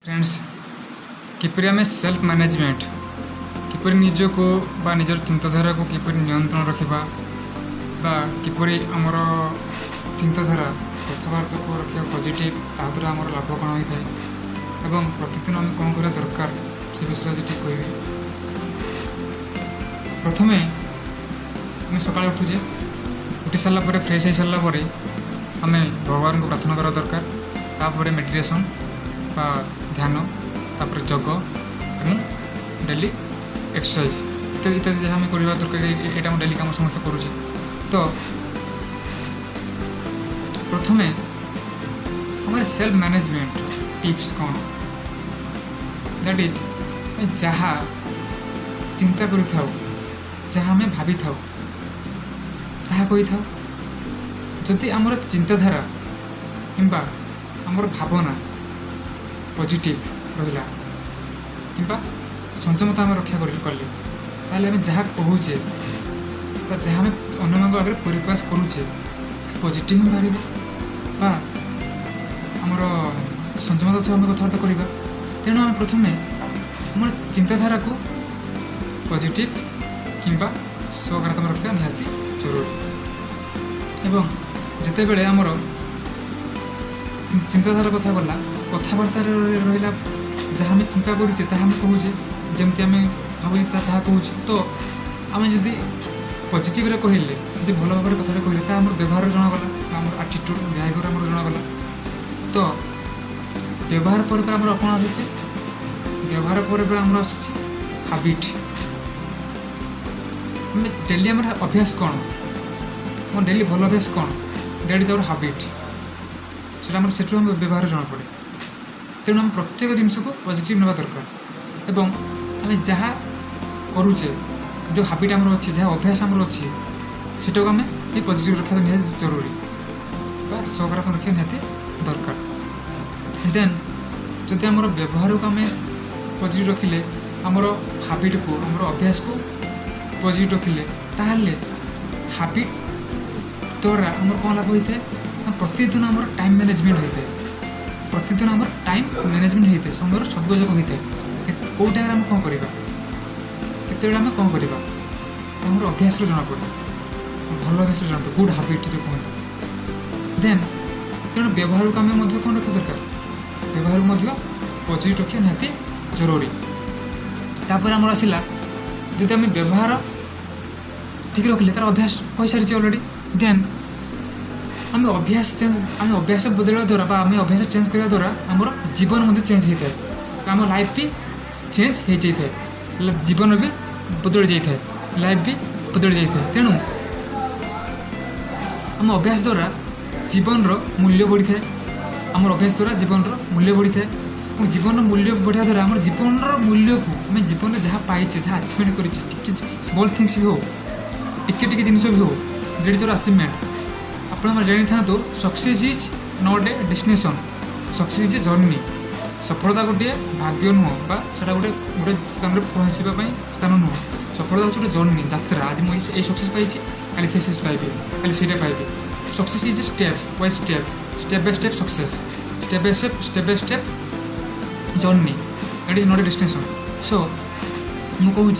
Friends किपरि आम self management किपरि निजको बा निजर चिंताधारा को किपरि नियंत्रण रखा बा किपरि आमर चिंताधारा कथबार्ता को रखा पॉजिटिव ताद्वारा आमर लाभ कौन होता है एवं प्रतिदिन आम कौन करा दरकार से विषय आज ठीक कह प्रथम आम सका उठुचे उठी सारापर फ्रेश हो सारापर आम भगवान को प्रार्थना करा दरकार तापर मेडिटेशन बा ध्यान तापर योग एवं डेली एक्सरसाइज इत्यादि इत्यादि जहाँ आम करवा दरकार यहाँ डेली कम समस्त करुचे तो प्रथम हमारे सेल्फ मैनेजमेंट टिप्स कौन दैट इज जहाँ चिंता करूँ जहाँ आम भावी था कही था जदि आमर चिंताधारा किंबा आमर भावना पॉजिटिव रहा किंबा संयमता आम रक्षा कले ताले आम जहाँ कहूचे जहाँ आम अन्य आगे परिप्रकाश करुचे पॉजिटिव ही बाहर आमर संयमता सह आम कथबार्ता करवा तेणु आम प्रथम आम चिंताधारा को पॉजिटिव किंबा सकारात्मक रखा निहाती जरूरी एवं जिते बड़े आमर चिंताधारा कथा गला कथबार्ता रहा जहाँ आम चिंता करुचे ताहा कहूचे जमती आम भावुचे कहूँ तो आम जदि पॉजिटिव कहले जो भल भाव कथा कहले तो आम व्यवहार जनागला आम आटिट्यूड बिहेवियर आम जनागला तो व्यवहार पर आम कौन आसूचे व्यवहार पर आम आसूचे हाबिट डेली आम अभ्यास कौन मोर डेली भल अभ्यास कौन दैट इज आवर हाबिट से व्यवहार जना पड़े तेणु आम प्रत्येक जिनस को पॉजिटिव ना दरकार एवं आम जहाँ करुचे जो हाबिट आमर अच्छी जहाँ अभ्यास आमर अच्छी सेटा को आम ये पॉजिटिव रखा निहाती जरूरी बा सकारात्मक रखा निहाती दरकार देन जदि आमर व्यवहार को आम पॉजिटिव रखिले आमर हाबिट को आमर अभ्यास को पॉजिटिव रखिले ताहले हाबिट द्वारा आमर कौन लाभ होता है प्रतिदिन आमर टाइम मैनेजमेंट होता है प्रतिदिन आमर टाइम मैनेजमेंट होता है समय सदुपयोग होता है कौ टाइम आम कौन करवा केत आम कौन करवा आमर अभ्यास जना पड़े भल अभ्यास जना पड़े गुड हाबिट जो कहते देन तेणु व्यवहार को आम कौन रखा दरकार व्यवहार को पॉजिटिव रखा निहाती जरूरी तापर आमर आसला जदि आम व्यवहार ठीक रखिले तार अभ्यास कही सारी अलरेडी देन आम अभ्यास बदलवा द्वारा आम अभ्यास चेंज करने द्वारा आमर जीवन चेंज होता है आम लाइफ भी चेंज हो जाता है जीवन भी बदल जाता है लाइफ भी बदल जाता है तेणु आम अभ्यास द्वारा जीवन मूल्य बढ़ी था आम अभ्यास द्वारा जीवन मूल्य बढ़ी था और जीवन मूल्य बढ़िया द्वारा आम जीवन मूल्य को आम जीवन में जहाँ पाइचे जहाँ अचिवमेंट कर स्मॉल थिंग्स भी हो टिके जिनस भी हो डेट इज योर अचिवमेंट आप जानी था तो success is not a destination success is a journey सफलता गोटे भाग्य नुह बा गोटे गोटे स्थान में पहुँचापी स्थान नुह सफलता हूँ गोटे जर्नी यात्रा आज मुझे सक्सेस पाई काली सक्सेस पाइबी काली से पाइबी success is a step by step by step success step by step journey that is not a destination so मु कहूँ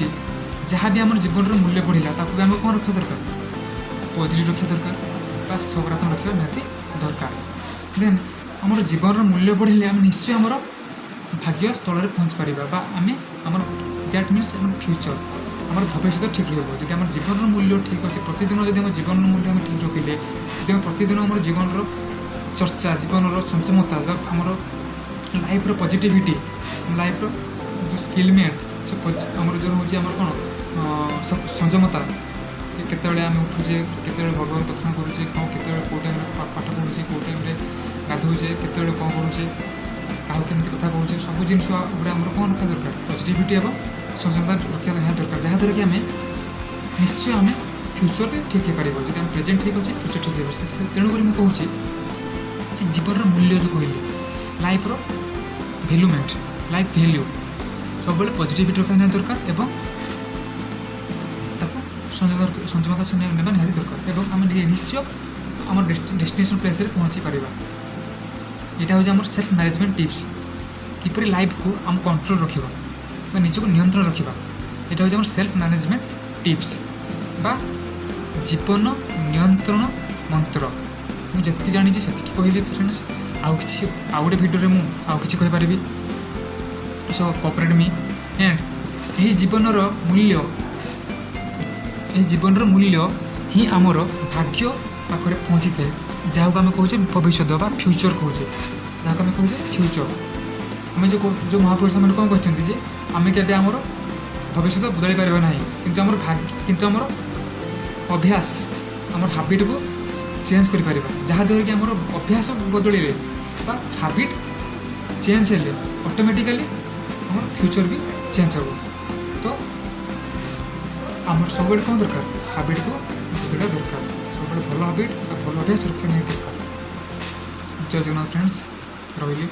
जहाँ भी आम जीवन मूल्य बढ़ला ताकू आम कौन रखा दरकार पॉजिटिव रखा दरकार बा सकारात्मक रखा निहाती दरकार देन आम जीवन मूल्य बढ़ले आम निश्चय आमर भाग्य स्थल में पहुँच पारा आम आम दैट मीन्स आम फ्यूचर आम भविष्य ठीक रही जब आम जीवन मूल्य ठीक अच्छे प्रतिदिन जब आम जीवन मूल्य आम ठीक रखिले जब आम प्रतिदिन आम जीवन चर्चा जीवन संयमता आमर लाइफ पॉजिटिविटी लाइफ जो स्किलमेंट आमर जो हूँ आम कौन संयमता केतबेले आम उठुचे केतबेले भगवान प्रार्थना करुचे कौन केतबेले कौ टाइम पाठ पढ़ुचे कौ टाइम गाधोचे केतबेले कौन करुचे क्या केमती कथा कहूचे सब जिन आम कौन रखा दरकार पॉजिटिविटी एवं संयमता रखा निहाती दरकार जहाँद्वारा कि आम निश्चय आम फ्यूचर में ठीक हो पार जब आम प्रेजेंट ठीक अच्छे फ्यूचर ठीक हो तेणुक मुझे कहूँ जीवन मूल्य जो कहली लाइफ भैल्यूमेंट लाइफ भैल्यू सब पॉजिटिविटी रखा निहाती दरकार एवं संयमता ना निहाती दरकार एवं आम निश्चय आम डेस्टिनेशन प्लेस पहुँची पार यहाँ हूँ आम सेल्फ मैनेजमेंट टिप्स किपरि लाइफ को आम कंट्रोल रखिबा बा निजको नियंत्रण रखिबा एटा होय हमर सेल्फ मैनेजमेंट टिप्स बा जीवन नियंत्रण मंत्र मु जति जानी से कहली फ्रेंड्स आउ गोटे भिडियो मु आउ किछि कहि परिबी सो कोऑपरेट मी एंड यही जीवन मूल्य यही जीवन मूल्य ही आमर भाग्य पाखे पहुँची थाए जहाँ को आम कहे भविष्य बा फ्यूचर कहे जहाँ को आम कहे फ्यूचर आम जो महापुरुष मैंने कौन कहते आम के आमर भविष्य बदल पार ना किंतु आमर भाग्य किंतु आमर अभ्यास आमर हाबिट को चेंज कर जहाँद्वारा कि आमर अभ्यास बदल हाबिट चेंज हेले ऑटोमेटिकली आमर फ्यूचर भी चेंज हो तो आमर सब कौन दरकार हाबिट को बदलवा दरकार सब भल हाबिट भल अभ्यास रखा नहीं दरकार। जय जगन्नाथ फ्रेंड्स रही।